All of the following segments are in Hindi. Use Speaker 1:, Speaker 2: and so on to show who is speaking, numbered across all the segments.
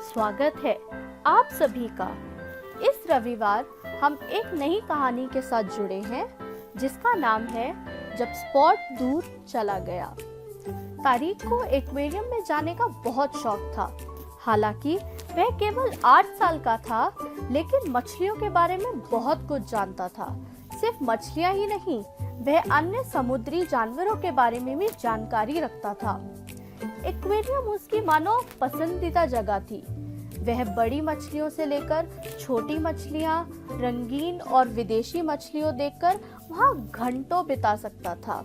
Speaker 1: स्वागत है आप सभी का। इस रविवार हम एक नई कहानी के साथ जुड़े हैं जिसका नाम है जब स्पॉट दूर चला गया। तारिक को एक्वेरियम में जाने का बहुत शौक था। हालांकि वह केवल 8 साल का था, लेकिन मछलियों के बारे में बहुत कुछ जानता था। सिर्फ मछलियां ही नहीं, वह अन्य समुद्री जानवरों के बारे में भी जानकारी रखता था। एक्वेरियम उसकी मानो पसंदीदा जगह थी। वह बड़ी मछलियों से लेकर छोटी मछलियां, रंगीन और विदेशी मछलियों देखकर वहां घंटों बिता सकता था।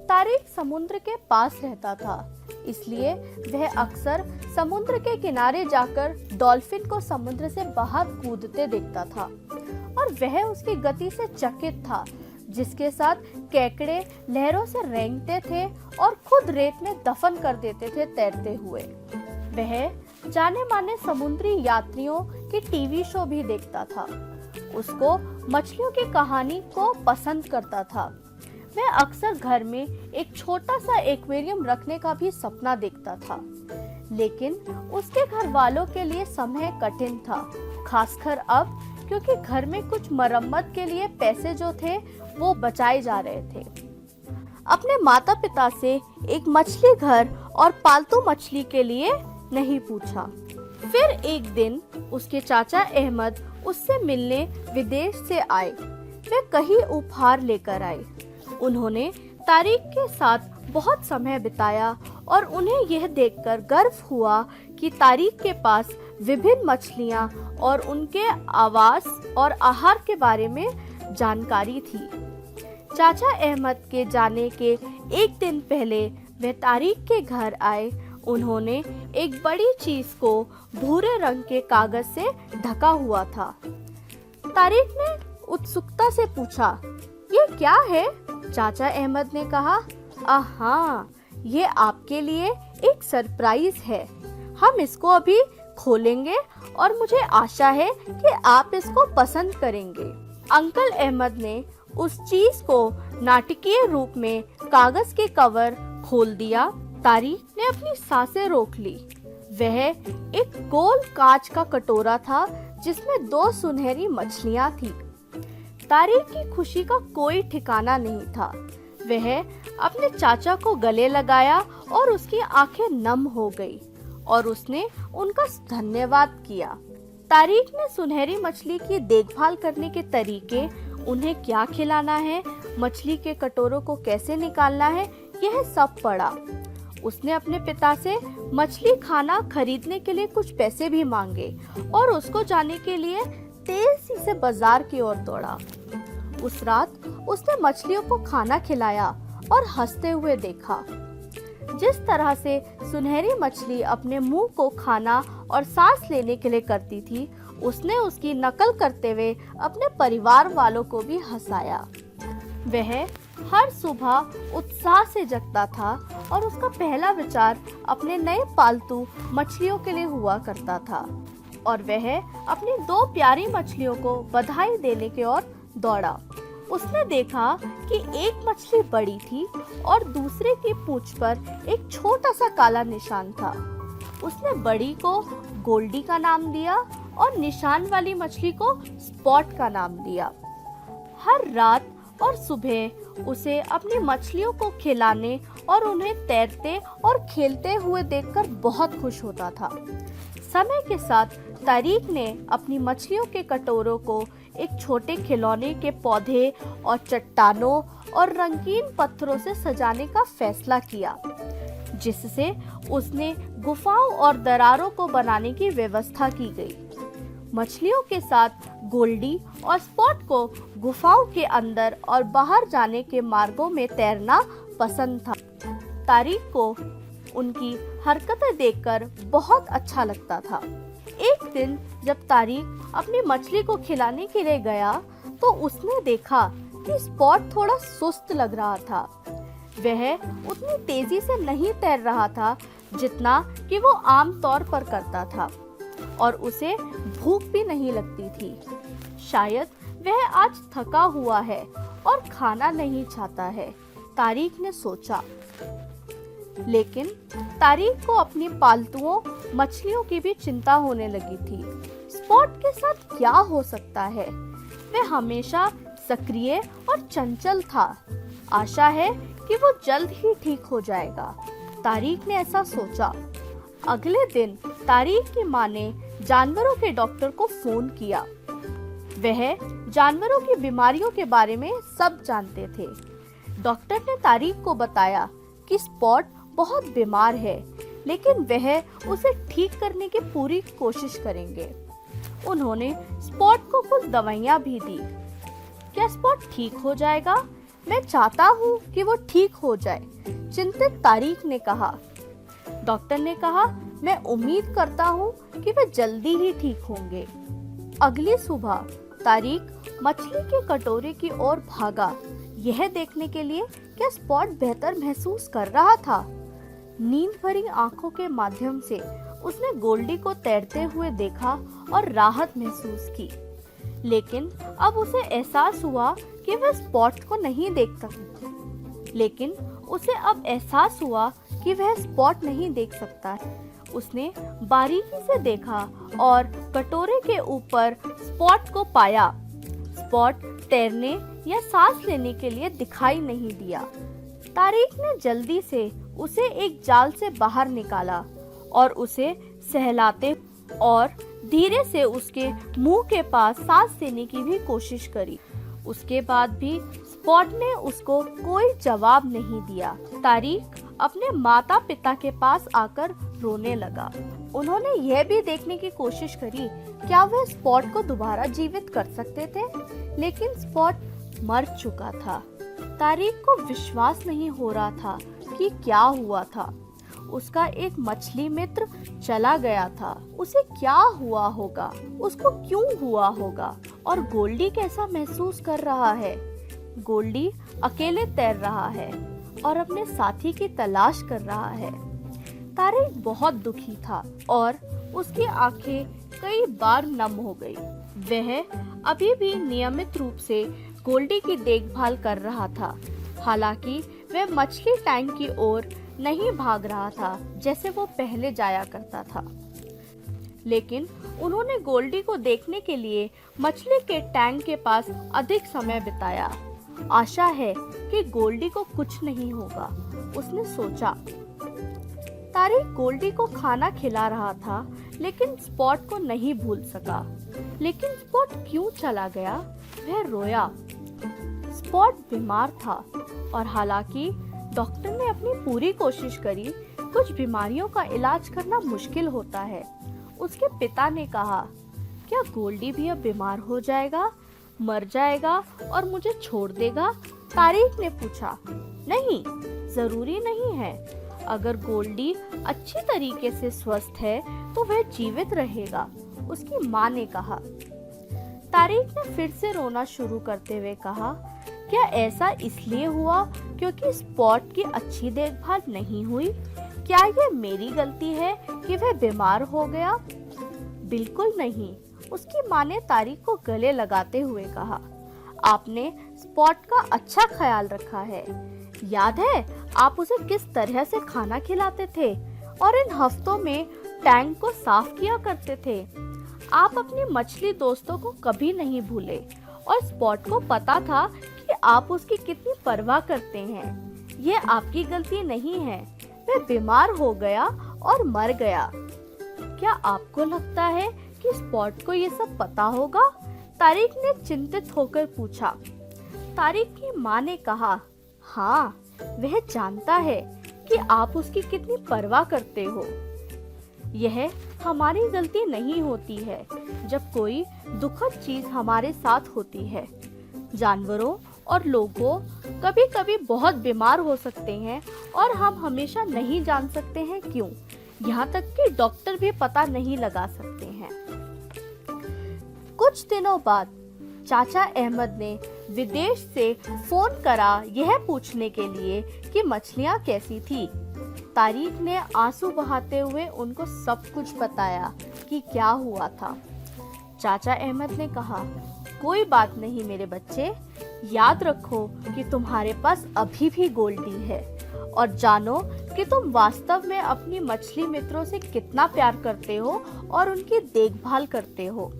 Speaker 1: तारिक समुद्र के पास रहता था, इसलिए वह अक्सर समुद्र के किनारे जाकर डॉल्फिन को समुद्र से बाहर कूदते देखता था और वह उसकी गति से चकित था, जिसके साथ केकड़े लहरों से रेंगते थे और खुद रेत में दफन कर देते थे तैरते हुए। वह जाने माने समुद्री यात्रियों की टीवी शो भी देखता था। उसको मछलियों की कहानी को पसंद करता था। वह अक्सर घर में एक छोटा सा एक्वेरियम रखने का भी सपना देखता था, लेकिन उसके घर वालों के लिए समय कठिन था, खासकर अब, क्योंकि घर में कुछ मरम्मत के लिए पैसे जो थे वो बचाए जा रहे थे। अपने माता पिता से एक मछली घर और पालतू मछली के लिए नहीं पूछा। फिर एक दिन उसके चाचा अहमद उससे मिलने विदेश से आए। वे कई उपहार लेकर आए। उन्होंने तारिक के साथ बहुत समय बिताया और उन्हें यह देखकर गर्व हुआ कि तारिक के पास विभिन्न मछलियां और उनके आवास और आहार के बारे में जानकारी थी। चाचा अहमद के जाने के एक दिन पहले वे तारिक के घर आए। उन्होंने एक बड़ी चीज को भूरे रंग के कागज से ढका हुआ था। तारिक ने उत्सुकता से पूछा, ये क्या है? चाचा अहमद ने कहा, आहा, ये आपके लिए एक सरप्राइज है। हम इसको अभी खोलेंगे और मुझे आशा है कि आप इसको पसंद करेंगे। अंकल अहमद ने उस चीज को नाटकीय रूप में कागज के कवर खोल दिया। तारिक ने अपनी सांसें रोक ली। वह एक गोल कांच का कटोरा था जिसमें 2 सुनहरी मछलियां थी। तारिक की खुशी का कोई ठिकाना नहीं था। वह अपने चाचा को गले लगाया और उसकी आंखें नम हो गई और उसने उनका धन्यवाद किया। तारिक ने सुनहरी मछली की देखभाल करने के तरीके, उन्हें क्या खिलाना है, मछली के कटोरों को कैसे निकालना है, यह सब पढ़ा। उसने अपने पिता से मछली खाना खरीदने के लिए कुछ पैसे भी मांगे और उसको जाने के लिए तेजी से बाजार की ओर दौड़ा। उस रात उसने मछलियों को खाना खिलाया और हंसते हुए देखा। जिस तरह से सुनहरी मछली अपने मुंह को खाना और सांस लेने के लिए करती थी, उसने उसकी नकल करते हुए अपने परिवार वालों को भी हंसाया। वह हर सुबह उत्साह से जगता था और उसका पहला विचार अपने नए पालतू मछलियों के लिए हुआ करता था और वह अपनी 2 प्यारी मछलियों को बधाई देने की ओर दौड़ा। उसने देखा कि एक मछली बड़ी थी और दूसरे की पूंछ पर एक छोटा सा काला निशान था। उसने बड़ी को गोल्डी का नाम दिया और निशान वाली मछली को स्पॉट का नाम दिया। हर रात और सुबह उसे अपनी मछलियों को खिलाने और उन्हें तैरते और खेलते हुए देखकर बहुत खुश होता था। समय के साथ तारिक ने अपनी मछलियों के कटोरों को एक छोटे खिलौने के पौधे और चट्टानों और रंगीन पत्थरों से सजाने का फैसला किया, जिससे उसने गुफाओं और दरारों को बनाने की व्यवस्था की गई। मछलियों के साथ गोल्डी और स्पॉट को गुफाओं के अंदर और बाहर जाने के मार्गों में तैरना पसंद था। तारिक को उनकी हरकतें देखकर बहुत अच्छा लगता था। एक दिन जब तारिक अपनी मछली को खिलाने के लिए गया, तो उसने देखा कि स्पॉट थोड़ा सुस्त लग रहा था। वह उतनी तेजी से नहीं तैर रहा था जितना कि वो आम तौर पर करता था और उसे भूख भी नहीं लगती थी। शायद वह आज थका हुआ है और खाना नहीं चाहता है, तारिक ने सोचा। लेकिन तारिक को अपनी पालतुओं मछलियों की भी चिंता होने लगी थी। स्पॉट के साथ क्या हो सकता है? वह हमेशा सक्रिय और चंचल था। आशा है कि वो जल्द ही ठीक हो जाएगा, तारिक ने ऐसा सोचा। अगले दिन तारिक की माँ ने जानवरों के डॉक्टर को फोन किया। वह जानवरों की बीमारियों के बारे में सब जानते थे। डॉक्टर ने तारिक को बताया कि स्पॉट बहुत बीमार है, लेकिन वह उसे ठीक करने की पूरी कोशिश करेंगे। उन्होंने स्पॉट को कुछ दवाइयाँ भी दी। क्या स्पॉट ठीक हो जाएगा? मैं चाहता हूँ कि वो ठीक हो जाए, चिंतित तारिक ने कहा। डॉक्टर ने कहा, मैं उम्मीद करता हूँ कि वे जल्दी ही ठीक होंगे। अगली सुबह तारिक मछली के कटोरे की ओर भागा, यह देखने के लिए क्या स्पॉट बेहतर महसूस कर रहा था। नींद भरी आंखों के माध्यम से उसने गोल्डी को तैरते हुए देखा और राहत महसूस की। लेकिन अब उसे एहसास हुआ कि वह स्पॉट को नहीं देख सकता। उसने बारीकी से देखा और कटोरे के ऊपर स्पॉट को पाया। स्पॉट तैरने या सांस लेने के लिए दिखाई नहीं दिया। तारिक ने जल्दी से उसे एक जाल से बाहर निकाला और उसे सहलाते और धीरे से उसके मुंह के पास सांस देने की भी कोशिश करी। उसके बाद भी स्पॉट ने उसको कोई जवाब नहीं दिया। तारिक अपने माता पिता के पास आकर रोने लगा। उन्होंने यह भी देखने की कोशिश करी क्या वह स्पॉट को दोबारा जीवित कर सकते थे, लेकिन स्पॉट मर चुका था। तारिक को विश्वास नहीं हो रहा था कि क्या हुआ था। उसका एक मछली मित्र चला गया था। उसे क्या हुआ होगा? उसको क्यों हुआ होगा? और गोल्डी कैसा महसूस कर रहा है? गोल्डी अकेले तैर रहा है और अपने साथी की तलाश कर रहा है। तारिक बहुत दुखी था और उसकी आंखें कई बार नम हो गई। वह अभी भी नियमित रूप से गोल्डी की देखभाल कर रहा था। हालांकि वह मछली टैंक की ओर नहीं भाग रहा था जैसे वो पहले जाया करता था। लेकिन उन्होंने गोल्डी को देखने के लिए मछली के टैंक के पास अधिक समय बिताया। आशा है कि गोल्डी को कुछ नहीं होगा, उसने सोचा। तारिक गोल्डी को खाना खिला रहा था, लेकिन स्पॉट को नहीं भूल सका। लेकिन स्पॉट क्यों चला गया? वह रोया। स्पॉट बीमार था और हालांकि डॉक्टर ने अपनी पूरी कोशिश करी, कुछ बीमारियों का इलाज करना मुश्किल होता है। उसके पिता ने कहा, क्या गोल्डी भी अब बीमार हो जाएगा, मर जाएगा और मुझे छोड़ देगा? तारिक ने पूछा। नहीं, जरूरी नहीं है। अगर गोल्डी अच्छी तरीके से स्वस्थ है तो वह जीवित रहेगा, उसकी माँ ने कहा। तारिक ने फिर से रोना शुरू करते हुए कहा, क्या ऐसा इसलिए हुआ क्योंकि स्पॉट की अच्छी देखभाल नहीं हुई? क्या ये मेरी गलती है कि वह बीमार हो गया? बिल्कुल नहीं, उसकी माँ ने तारिक को गले लगाते हुए कहा। आपने स्पॉट का अच्छा ख्याल रखा है। याद है आप उसे किस तरह से खाना खिलाते थे और इन हफ्तों में टैंक को साफ किया करते थे। आप अपनी मछली दोस्तों को कभी नहीं भूले और स्पॉट को पता था कि आप उसकी कितनी परवाह करते हैं। यह आपकी गलती नहीं है, वह बीमार हो गया और मर गया। क्या आपको लगता है कि स्पॉट को ये सब पता होगा? तारिक ने चिंतित होकर पूछा। तारिक की माँ ने कहा, हाँ, वह जानता है कि आप उसकी कितनी परवाह करते हो। यह हमारी गलती नहीं होती है जब कोई दुखद चीज हमारे साथ होती है। जानवरों और लोगों कभी कभी बहुत बीमार हो सकते हैं और हम हमेशा नहीं जान सकते हैं क्यों। यहाँ तक कि डॉक्टर भी पता नहीं लगा सकते हैं। कुछ दिनों बाद चाचा अहमद ने विदेश से फोन करा यह पूछने के लिए कि मछलियाँ कैसी थी। तारिक ने आंसू बहाते हुए उनको सब कुछ बताया कि क्या हुआ था। चाचा अहमद ने कहा, कोई बात नहीं मेरे बच्चे, याद रखो कि तुम्हारे पास अभी भी गोल्डी है और जानो कि तुम वास्तव में अपनी मछली मित्रों से कितना प्यार करते हो और उनकी देखभाल करते हो।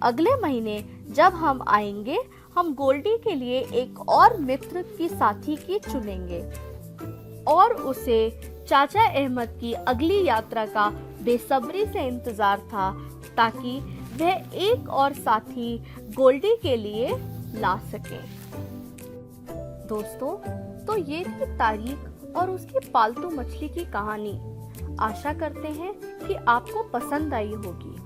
Speaker 1: अगले महीने जब हम आएंगे, हम गोल्डी के लिए एक और मित्र की साथी की चुनेंगे और उसे चाचा अहमद की अगली यात्रा का बेसब्री से इंतजार था, ताकि वह एक और साथी गोल्डी के लिए ला सके। दोस्तों, तो ये थी तारिक और उसकी पालतू मछली की कहानी। आशा करते हैं कि आपको पसंद आई होगी।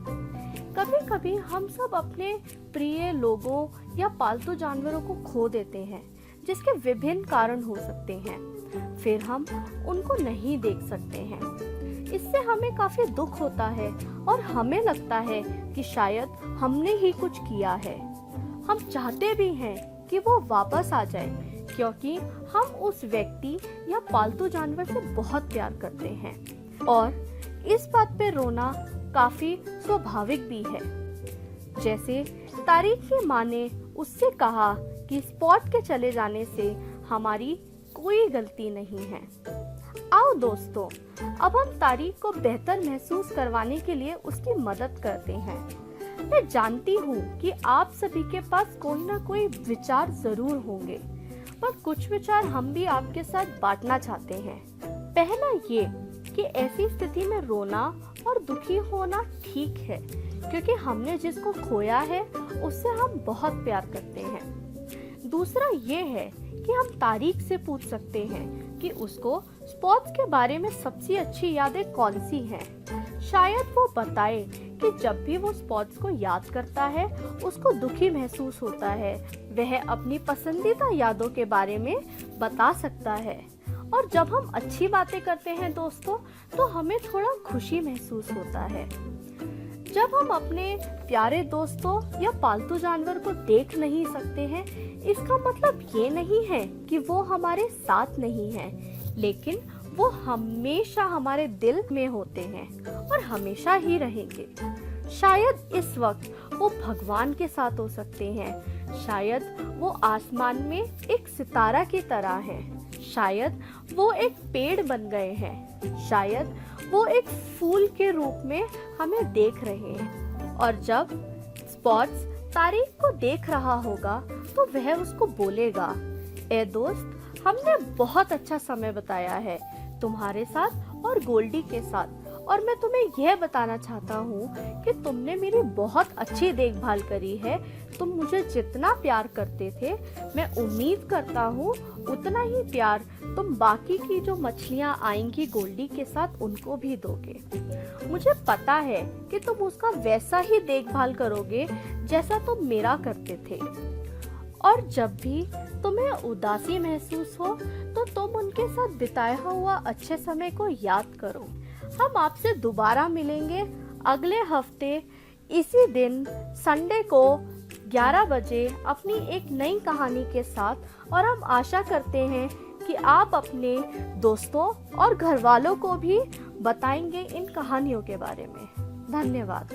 Speaker 1: कभी कभी हम सब अपने प्रिय लोगों या पालतू जानवरों को खो देते हैं, जिसके विभिन्न कारण हो सकते हैं। फिर हम उनको नहीं देख सकते हैं। इससे हमें काफी दुख होता है और हमें लगता है कि शायद हमने ही कुछ किया है। हम चाहते भी हैं कि वो वापस आ जाए, क्योंकि हम उस व्यक्ति या पालतू जानवर से बहुत प्यार करते हैं और इस बात पे रोना काफी स्वाभाविक भी है। जैसे तारिक की माँ ने उससे कहा कि स्पॉट के चले जाने से हमारी कोई गलती नहीं है। आओ दोस्तों, अब हम तारिक को बेहतर महसूस करवाने के लिए उसकी मदद करते हैं। मैं जानती हूँ कि आप सभी के पास कोई ना कोई विचार जरूर होंगे, पर कुछ विचार हम भी आपके साथ बांटना चाहते हैं। पहला ये कि ऐसी स्थिति में रोना और दुखी होना ठीक है, क्योंकि हमने जिसको खोया है उससे हम बहुत प्यार करते हैं। दूसरा ये है कि हम तारिक से पूछ सकते हैं कि उसको स्पॉट्स के बारे में सबसे अच्छी यादें कौन सी हैं। शायद वो बताए कि जब भी वो स्पॉट्स को याद करता है उसको दुखी महसूस होता है। वह अपनी पसंदीदा यादों के बारे में बता सकता है। और जब हम अच्छी बातें करते हैं दोस्तों, तो हमें थोड़ा खुशी महसूस होता है। जब हम अपने प्यारे दोस्तों या पालतू जानवर को देख नहीं सकते हैं, इसका मतलब ये नहीं है कि वो हमारे साथ नहीं है, लेकिन वो हमेशा हमारे दिल में होते हैं और हमेशा ही रहेंगे। शायद इस वक्त वो भगवान के साथ हो सकते हैं, शायद वो आसमान में एक सितारा की तरह है, शायद वो एक पेड़ बन गए हैं, शायद वो एक फूल के रूप में हमें देख रहे हैं। और जब स्पॉट्स तारिक को देख रहा होगा तो वह उसको बोलेगा, ए दोस्त, हमने बहुत अच्छा समय बिताया है तुम्हारे साथ और गोल्डी के साथ, और मैं तुम्हें यह बताना चाहता हूँ कि तुमने मेरी बहुत अच्छी देखभाल करी है। तुम मुझे जितना प्यार करते थे, मैं उम्मीद करता हूँ उतना ही प्यार तुम बाकी की जो मछलियाँ आएंगी गोल्डी के साथ उनको भी दोगे। मुझे पता है कि तुम उसका वैसा ही देखभाल करोगे जैसा तुम मेरा करते थे। और जब भी तुम्हें उदासी महसूस हो तो तुम उनके साथ बिताया हुआ अच्छे समय को याद करो। हम आपसे दोबारा मिलेंगे अगले हफ्ते इसी दिन संडे को 11 बजे अपनी एक नई कहानी के साथ, और हम आशा करते हैं कि आप अपने दोस्तों और घर वालों को भी बताएंगे इन कहानियों के बारे में। धन्यवाद।